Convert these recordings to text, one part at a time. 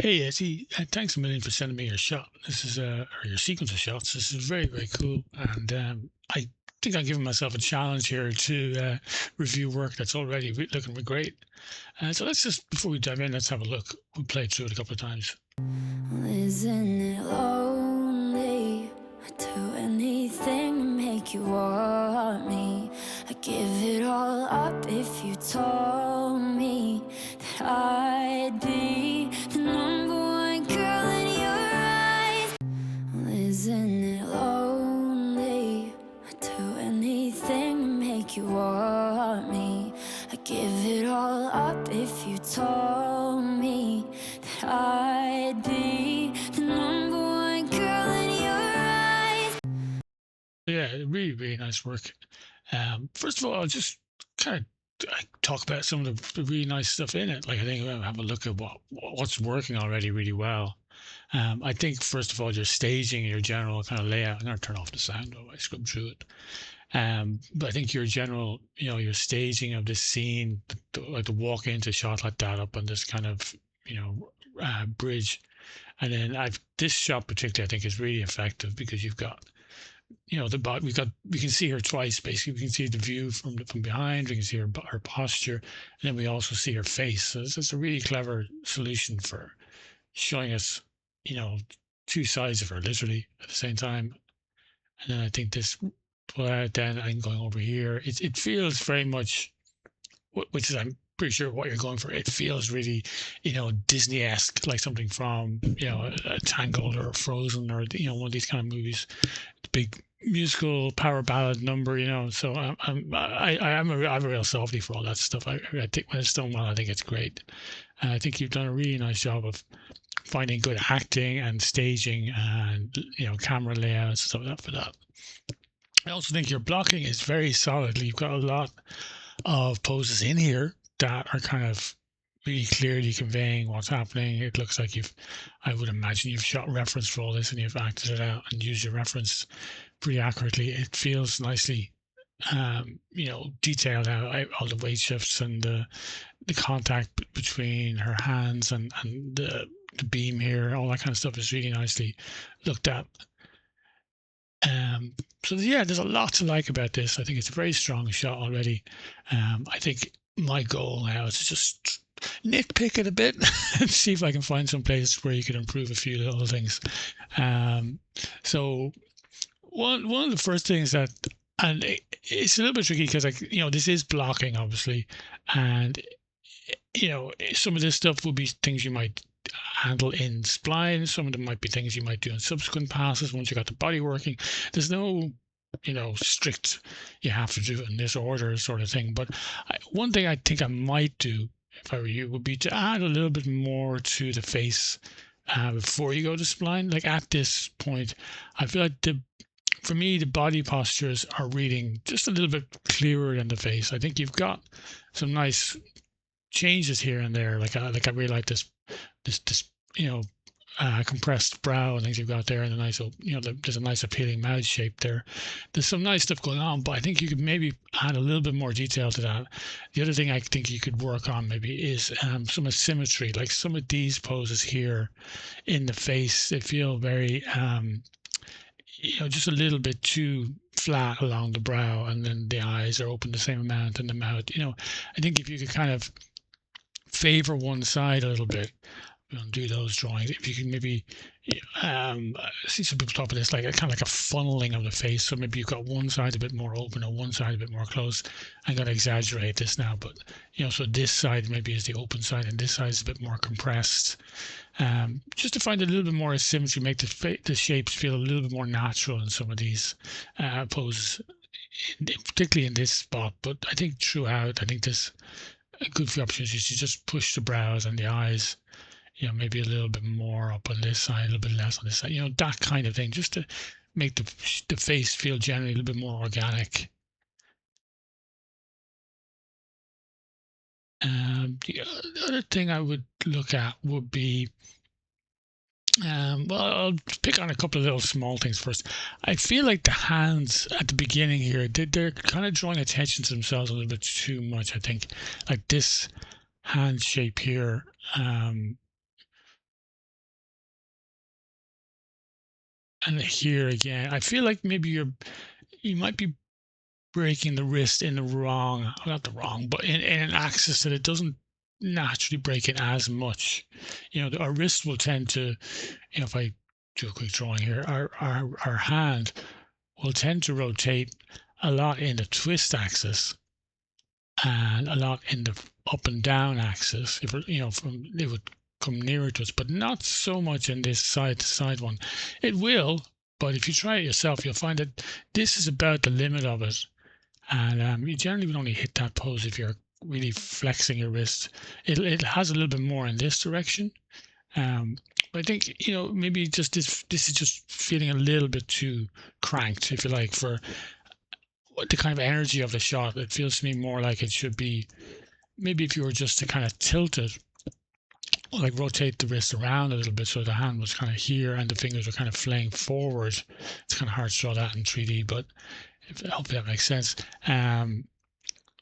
Hey, Etti, thanks a million for sending me your shot. This is or your sequence of shots. This is very, very cool, and I think I'm giving myself a challenge here to review work that's already looking great. So let's just before we dive in, let's have a look. We'll play through it a couple of times. Isn't it lonely? I'd do anything to make you want me. I'd give it all up if you told me that I'd be the number one girl in your eyes. Isn't it lonely? I'd do anything to make you want me. I'd give it all up if you told me that I'd be the number one girl in your eyes. Yeah, really, really nice work. First of all, I'll just kind of talk about some of the really nice stuff in it. Like I think I'll have a look at what's working already really well. I think first of all, your staging and your general kind of layout. I'm gonna turn off the sound while I scrub through it. But I think your general, your staging of this scene, like the walk into shot like that up on this kind of, bridge, and then this shot particularly, I think is really effective because you've got the bot we can see her twice basically. We can see the view from behind, we can see her posture, and then we also see her face. So it's a really clever solution for showing us you know two sides of her literally at the same time. And then I think this, well, then I'm going over here, it feels very much, which is I'm pretty sure what you're going for. It feels really, Disney-esque, like something from, a Tangled or Frozen or, one of these kind of movies. Big musical power ballad number, So I have a real softy for all that stuff. I think when it's done well, I think it's great. And I think you've done a really nice job of finding good acting and staging and camera layouts and stuff like that for that. I also think your blocking is very solid. You've got a lot of poses in here that are kind of really clearly conveying what's happening. It looks like I would imagine you've shot reference for all this and you've acted it out and used your reference pretty accurately. It feels nicely, detailed out. All the weight shifts and the contact between her hands and the beam here, all that kind of stuff is really nicely looked at. So yeah, there's a lot to like about this. I think it's a very strong shot already. I think my goal now is to just nitpick it a bit and see if I can find some places where you can improve a few little things. Um, so one of the first things that, and it's a little bit tricky because this is blocking obviously, and some of this stuff will be things you might handle in spline. Some of them might be things you might do in subsequent passes once you got the body working. There's no, strict, you have to do it in this order sort of thing. But one thing I think I might do if I were you would be to add a little bit more to the face before you go to spline. Like at this point, I feel like for me, the body postures are reading just a little bit clearer than the face. I think you've got some nice changes here and there. Like I really like this compressed brow and things you've got there, and a nice there's a nice appealing mouth shape there. There's some nice stuff going on, but I think you could maybe add a little bit more detail to that. The other thing I think you could work on maybe is some asymmetry. Like some of these poses here in the face, they feel very just a little bit too flat along the brow, and then the eyes are open the same amount, and the mouth. I think if you could kind of favor one side a little bit, do those drawings. If you can maybe see some people talk about this, like a kind of like a funneling of the face. So maybe you've got one side a bit more open or one side a bit more closed. I'm going to exaggerate this now, but so this side maybe is the open side and this side is a bit more compressed. Just to find a little bit more asymmetry, make the shapes feel a little bit more natural in some of these poses, particularly in this spot. But I think throughout, I think there's a good few opportunities to just push the brows and the eyes, maybe a little bit more up on this side, a little bit less on this side, that kind of thing, just to make the face feel generally a little bit more organic. The other thing I would look at would be, well, I'll pick on a couple of little small things first. I feel like the hands at the beginning here, they're kind of drawing attention to themselves a little bit too much, I think. Like this hand shape here, And here again, I feel like maybe you might be breaking the wrist in the wrong, well, not the wrong, but in an axis that it doesn't naturally break it as much. Our wrist will tend to, if I do a quick drawing here, our hand will tend to rotate a lot in the twist axis and a lot in the up and down axis. If from it would come nearer to us, but not so much in this side to side one. It will, but if you try it yourself, you'll find that this is about the limit of it. And you generally would only hit that pose if you're really flexing your wrist. It has a little bit more in this direction. Um, but I think maybe just this is just feeling a little bit too cranked, if you like, for the kind of energy of the shot. It feels to me more like it should be, maybe if you were just to kind of tilt it, or like rotate the wrist around a little bit so the hand was kind of here and the fingers are kind of flaying forward. It's kind of hard to draw that in 3D, but hopefully that makes sense.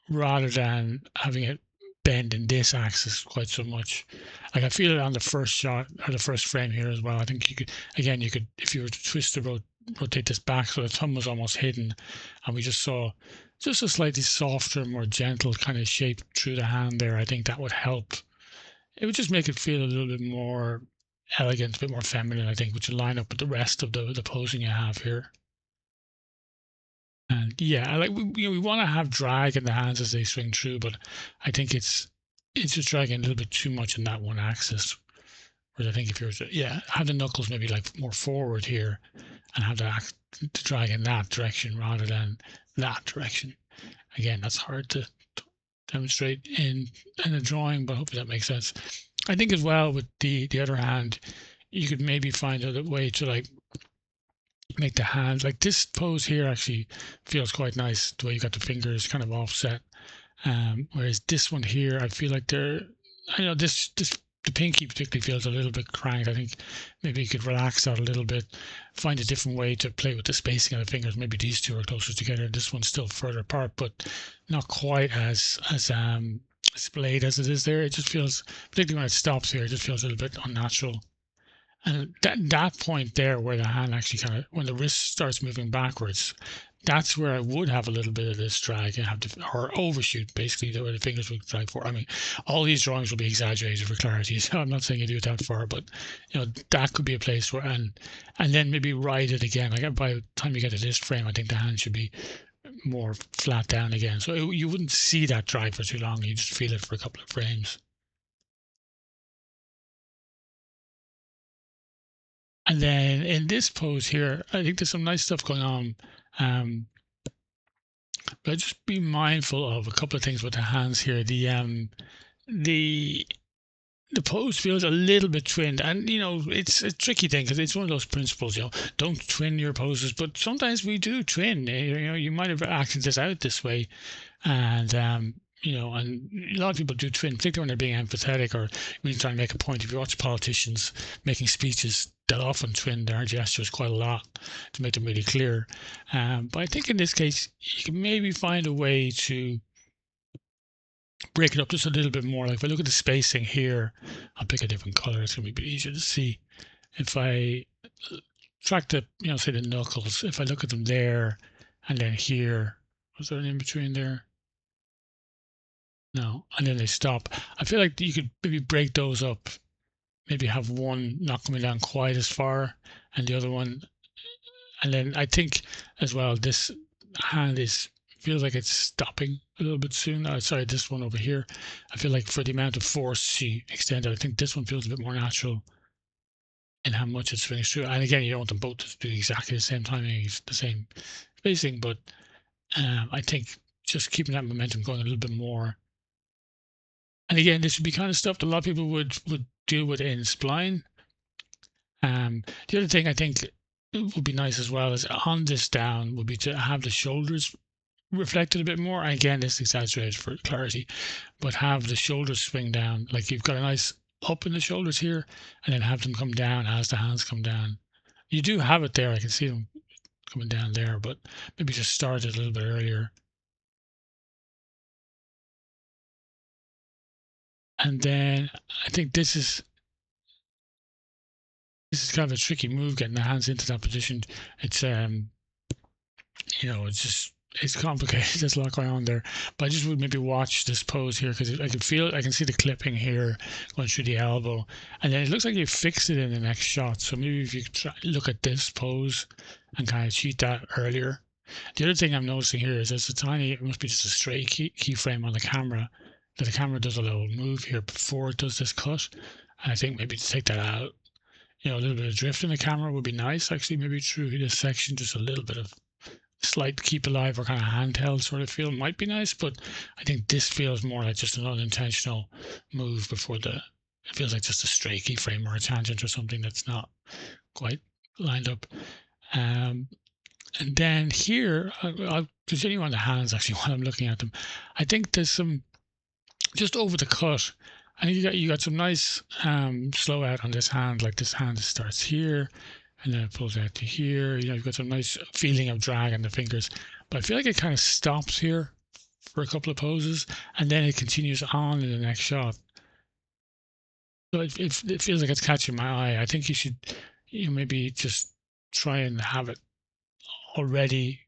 Rather than having it bend in this axis quite so much. Like I feel it on the first shot or the first frame here as well. I think you could, if you were to twist the rotate this back so the thumb was almost hidden, and we just saw just a slightly softer, more gentle kind of shape through the hand there. I think that would help. It would just make it feel a little bit more elegant, a bit more feminine, I think, which would line up with the rest of the posing you have here. And yeah, I like we want to have drag in the hands as they swing through, but I think it's just dragging a little bit too much in that one axis. Whereas I think if you're have the knuckles maybe like more forward here and have to drag in that direction rather than that direction. Again, that's hard to demonstrate in a drawing, but hopefully that makes sense. I think as well with the other hand, you could maybe find a way to like make the hand like this pose here actually feels quite nice, the way you got the fingers kind of offset, whereas this one here I feel like I know this the pinky particularly feels a little bit cranked. I think maybe you could relax that a little bit, find a different way to play with the spacing of the fingers. Maybe these two are closer together, this one's still further apart, but not quite as splayed as it is there. It just feels, particularly when it stops here, it just feels a little bit unnatural. And that point there where the hand actually kind of, when the wrist starts moving backwards, that's where I would have a little bit of this drag and have to, or overshoot basically, where the fingers would drag forward. I mean, all these drawings will be exaggerated for clarity, so I'm not saying you do it that far, but that could be a place where, and then maybe ride it again. Like by the time you get to this frame, I think the hand should be more flat down again. So you wouldn't see that drag for too long. You just feel it for a couple of frames. And then in this pose here, I think there's some nice stuff going on. Um, but just be mindful of a couple of things with the hands here. The the pose feels a little bit twinned, and it's a tricky thing because it's one of those principles. Don't twin your poses, but sometimes we do twin. You might have acted this out this way, and and a lot of people do twin, particularly when they're being empathetic or really trying to make a point. If you watch politicians making speeches, they'll often twin their gestures quite a lot to make them really clear. But I think in this case, you can maybe find a way to break it up just a little bit more. Like if I look at the spacing here, I'll pick a different color. It's going to be a bit easier to see. If I track the, say the knuckles, if I look at them there and then here, was there an in between there? No, and then they stop. I feel like you could maybe break those up. Maybe have one not coming down quite as far, and the other one. And then I think as well, this hand feels like it's stopping a little bit soon. Sorry, this one over here. I feel like for the amount of force she extended, I think this one feels a bit more natural in how much it swings through. And again, you don't want them both to do exactly the same timing, the same spacing, but I think just keeping that momentum going a little bit more. And again, this would be kind of stuff that a lot of people would deal with in spline. The other thing I think would be nice as well is on this down would be to have the shoulders reflected a bit more. Again, this is exaggerated for clarity, but have the shoulders swing down. Like you've got a nice up in the shoulders here, and then have them come down as the hands come down. You do have it there. I can see them coming down there, but maybe just start it a little bit earlier. And then I think this this is kind of a tricky move, getting the hands into that position. It's it's just it's complicated. There's a lot going on there, but I just would maybe watch this pose here because I can see the clipping here going through the elbow, and then it looks like you fixed it in the next shot. So maybe if you look at this pose and kind of cheat that earlier. The other thing I'm noticing here is there's a tiny, it must be just a straight keyframe on the camera, that the camera does a little move here before it does this cut. And I think maybe to take that out, a little bit of drift in the camera would be nice, actually, maybe through this section, just a little bit of slight keep alive or kind of handheld sort of feel might be nice, but I think this feels more like just an unintentional move before it feels like just a stray keyframe or a tangent or something that's not quite lined up. And then here, I'll continue on the hands actually while I'm looking at them. I think there's some, just over the cut, I think you got some nice slow out on this hand, like this hand starts here and then it pulls out to here. You've got some nice feeling of drag in the fingers, but I feel like it kind of stops here for a couple of poses and then it continues on in the next shot. So it feels like it's catching my eye. I think you should maybe just try and have it already.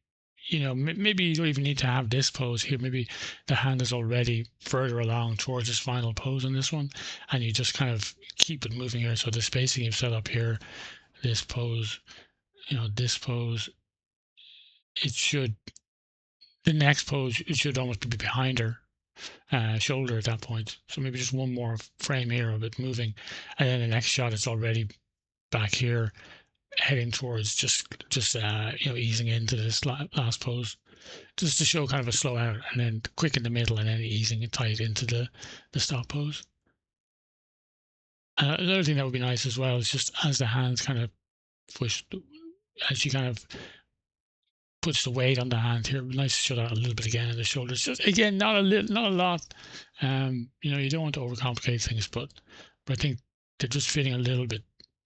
Maybe you don't even need to have this pose here. Maybe the hand is already further along towards this final pose in this one, and you just kind of keep it moving here. So the spacing you've set up here, this pose, this pose, the next pose, it should almost be behind her shoulder at that point. So maybe just one more frame here of it moving, and then the next shot it's already back here, heading towards just easing into this last pose, just to show kind of a slow out and then quick in the middle and then easing it tight into the stop pose. Another thing that would be nice as well is just as the hands kind of push, as she kind of puts the weight on the hand here, nice to show that a little bit again in the shoulders. Just again, not a lot. You don't want to overcomplicate things, but I think they're just feeling a little bit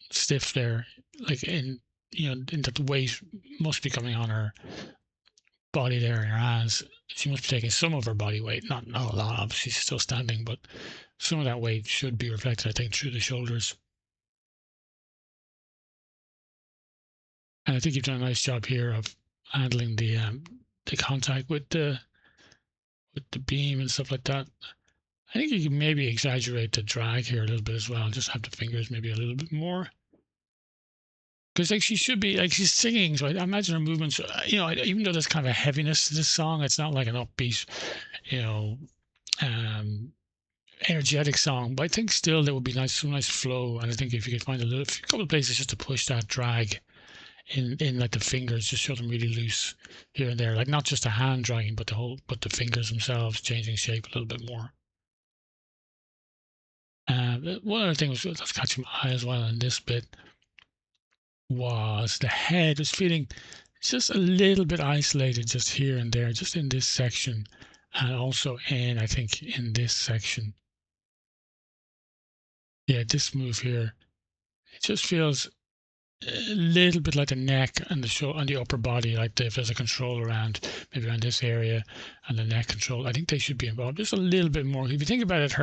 stiff there, like in that the weight must be coming on her body there in her hands. She must be taking some of her body weight, not a lot, obviously she's still standing, but some of that weight should be reflected, I think, through the shoulders. And I think you've done a nice job here of handling the contact with the beam and stuff like that. I think you can maybe exaggerate the drag here a little bit as well. Just have the fingers maybe a little bit more. Because like she should be, like she's singing, so I imagine her movements, even though there's kind of a heaviness to this song, it's not like an upbeat, energetic song. But I think still there would be some nice flow. And I think if you could find a couple of places just to push that drag in like the fingers, just show them really loose here and there, like not just the hand dragging, but the fingers themselves changing shape a little bit more. One other thing that's catching my eye as well in this bit was the head was feeling just a little bit isolated just here and there, just in this section, and also I think in this section. Yeah, this move here, it just feels a little bit like the neck and the upper body, like if there's a control maybe around this area, and the neck control. I think they should be involved just a little bit more. If you think about it,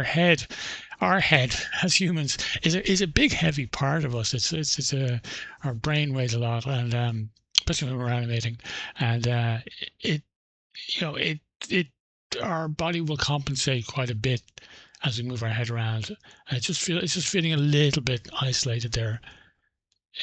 our head as humans is a big heavy part of us. Our brain weighs a lot, and especially when we're animating, and our body will compensate quite a bit as we move our head around, and it's just feeling a little bit isolated there.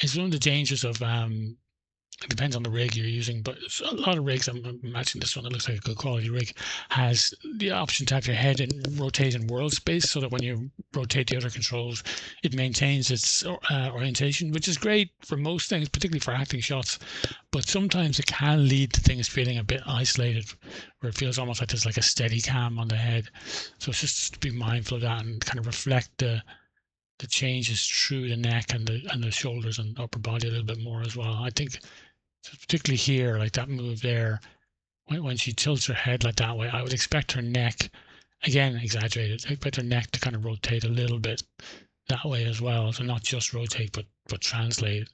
It's one of the dangers of it depends on the rig you're using, but a lot of rigs, I'm imagining this one that looks like a good quality rig, has the option to have your head rotate in world space, so that when you rotate the other controls, it maintains its orientation, which is great for most things, particularly for acting shots. But sometimes it can lead to things feeling a bit isolated, where it feels almost like there's like a steady cam on the head. So it's just to be mindful of that and kind of reflect the changes through the neck and the shoulders and upper body a little bit more as well. I think particularly here, like that move there, when she tilts her head like that way, I would expect her neck, again exaggerated, I expect her neck to kind of rotate a little bit that way as well. So not just rotate, but translate.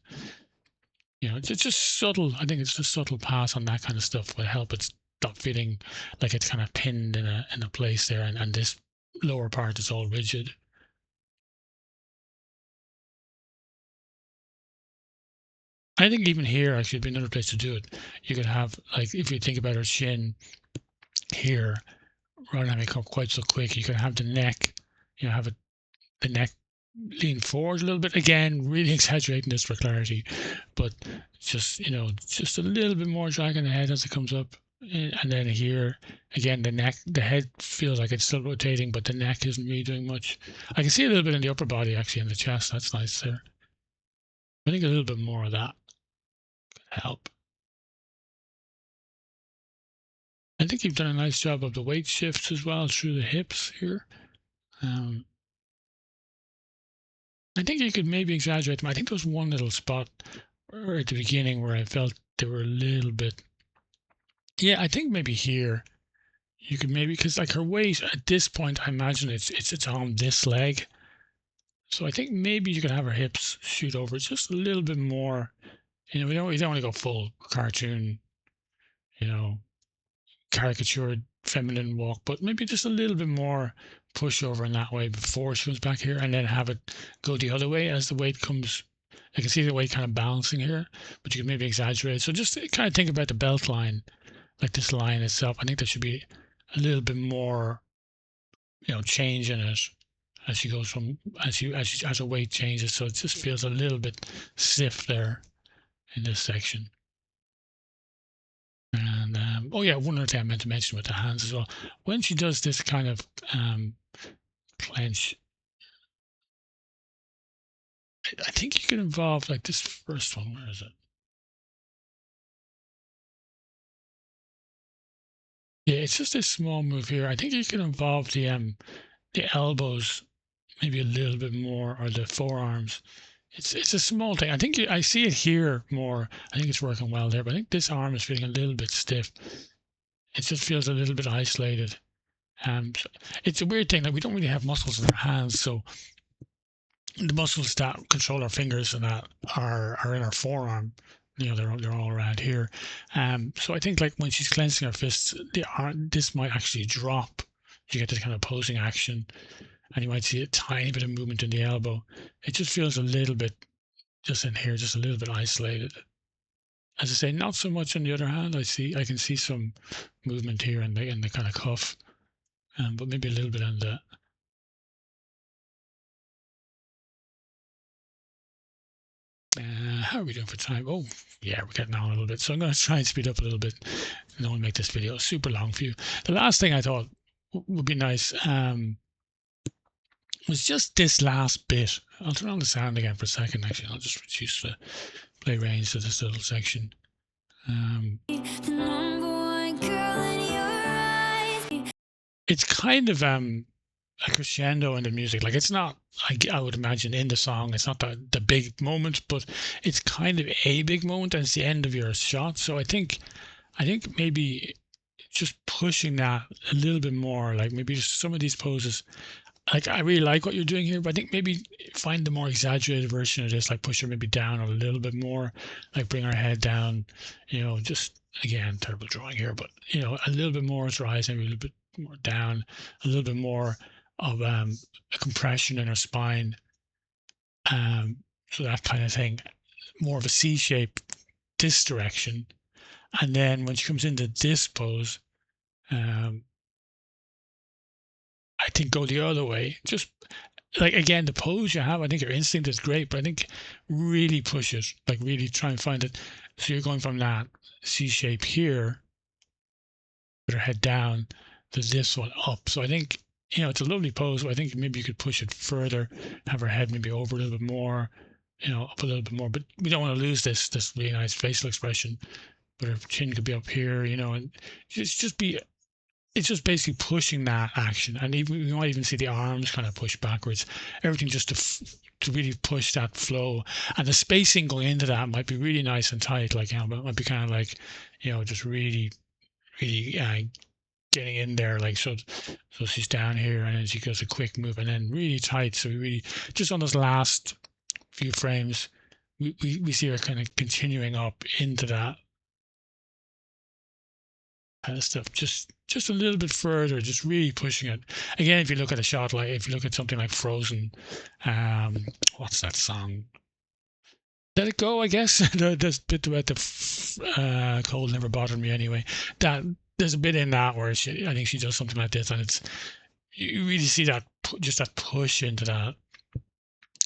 It's just subtle. I think it's just subtle pass on that kind of stuff will help it stop feeling like it's kind of pinned in a place there, and this lower part is all rigid. I think even here actually would be another place to do it. You could have, like, if you think about her chin here, rather than having it come quite so quick, you could have the neck, have it, the neck lean forward a little bit. Again, really exaggerating this for clarity, but just, just a little bit more dragging the head as it comes up. And then here, again, the head feels like it's still rotating, but the neck isn't really doing much. I can see a little bit in the upper body, actually, in the chest. That's nice there. I think a little bit more of that could help. I think you've done a nice job of the weight shifts as well through the hips here. I think you could maybe exaggerate them. I think there was one little spot right at the beginning where I felt they were a little bit. Yeah, I think maybe here you could maybe, because like her weight at this point, I imagine it's on this leg. So I think maybe you could have her hips shoot over just a little bit more. We don't want to go full cartoon, you know, caricatured feminine walk, but maybe just a little bit more pushover in that way before she comes back here, and then have it go the other way as the weight comes. I can see the weight kind of balancing here, but you can maybe exaggerate. So just kind of think about the belt line, like this line itself. I think there should be a little bit more, change in it as she goes from as her weight changes. So it just feels a little bit stiff there in this section. And oh yeah, one other thing I meant to mention with the hands as well. When she does this kind of clench, I think you can involve like this first one. Where is it? Yeah, it's just a small move here. I think you can involve the elbows maybe a little bit more, or the forearms. It's a small thing. I think I see it here more. I think it's working well there, but I think this arm is feeling a little bit stiff. It just feels a little bit isolated. So it's a weird thing that we don't really have muscles in our hands, so the muscles that control our fingers and that are in our forearm. They're all around here. So I think like when she's clenching her fists, this might actually drop. You get this kind of posing action, and you might see a tiny bit of movement in the elbow. It just feels a little bit, just in here, just a little bit isolated. As I say, not so much on the other hand. I can see some movement here in the kind of cuff, but maybe a little bit on the. How are we doing for time? Oh, yeah, we're getting on a little bit. So I'm going to try and speed up a little bit. I don't want to make this video super long for you. The last thing I thought would be nice was just this last bit. I'll turn on the sound again for a second. Actually, I'll just reduce the play range to this little section. It's kind of a crescendo in the music. Like, it's not, I would imagine, in the song, it's not the big moment, but it's kind of a big moment, and it's the end of your shot. So I think maybe just pushing that a little bit more, like maybe just some of these poses. Like, I really like what you're doing here, but I think maybe find the more exaggerated version of this, like push her maybe down a little bit more, like bring her head down, just, again, terrible drawing here, but, a little bit more as rising, a little bit more down, a little bit more of a compression in her spine. So that kind of thing, more of a C shape this direction. And then when she comes into this pose, I think go the other way. Just like, again, the pose you have, I think your instinct is great, but I think really push it, like really try and find it. So you're going from that C shape here with her head down to this one up. So I think, it's a lovely pose, but I think maybe you could push it further, have her head maybe over a little bit more, up a little bit more, but we don't want to lose this really nice facial expression. But her chin could be up here, and it's just basically pushing that action. And even you might even see the arms kind of push backwards, everything just to really push that flow. And the spacing going into that might be really nice and tight, like, it might be kind of like, just really, really getting in there, like, so she's down here, and then she goes a quick move, and then really tight. So we really, just on those last few frames, we see her kind of continuing up into that kind of stuff, just a little bit further, just really pushing it. Again, if you look at a shot, like if you look at something like Frozen, what's that song? let it go, I guess. This bit about the cold never bothered me anyway. That there's a bit in that where I think she does something like this, and it's you really see that just that push into that.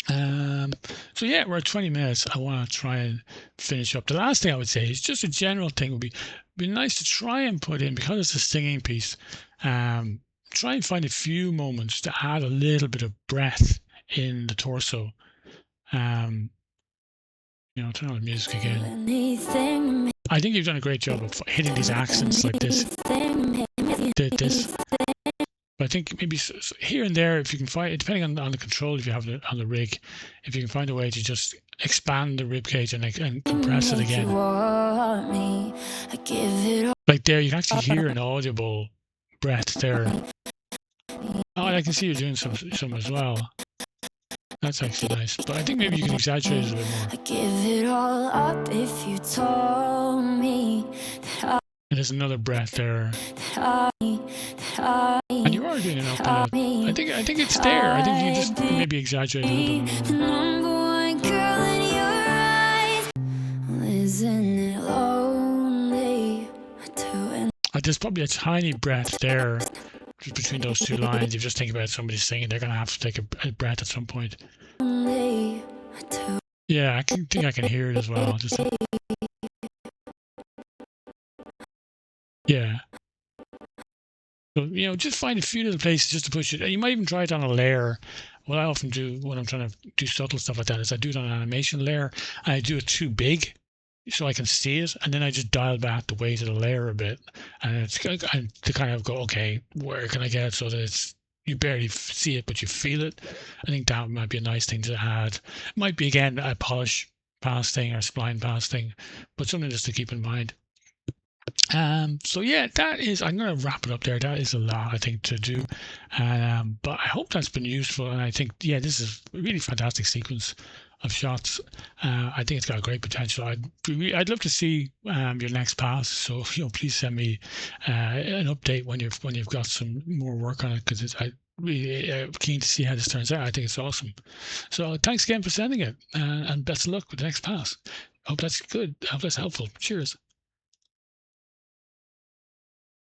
Um, so yeah, we're at 20 minutes. I want to try and finish up. The last thing I would say is just a general thing would be nice to try and put in, because it's a singing piece. Um, Try and find a few moments to add a little bit of breath in the torso. Um, turn on the music again. I think you've done a great job of hitting these accents like this. This. But I think maybe here and there, if you can find, depending on the control, if you have on the rig, if you can find a way to just expand the rib cage and compress it again. Like there, you can actually hear an audible breath there. Oh, I can see you doing some as well. That's actually nice. But I think maybe you can exaggerate it a bit more. I give it all up if you told me that and there's another breath there. And you are doing enough. I think it's there. I think you just maybe exaggerate a little bit more. number one girl in your eyes. Isn't it lonely? There's probably a tiny breath there just between those two lines. If you just think about somebody singing, they're going to have to take a breath at some point. Yeah, I think I can hear it as well. Yeah. So, just find a few little places just to push it. You might even try it on a layer. What I often do when I'm trying to do subtle stuff like that is I do it on an animation layer, and I do it too big so I can see it, and then I just dial back the weight of the layer a bit, and it's to kind of go, okay, where can I get it so that you barely see it but you feel it. I think that might be a nice thing to add. It might be again a polish pass thing or spline pass thing, but something just to keep in mind. So yeah, I'm going to wrap it up there. That is a lot, I think, to do. But I hope that's been useful. And I think, yeah, this is a really fantastic sequence of shots. I think it's got great potential. I'd love to see your next pass. So, please send me an update when you've got some more work on it, because I really keen to see how this turns out. I think it's awesome. So thanks again for sending it, and best of luck with the next pass. Hope that's good. Hope that's helpful. Cheers.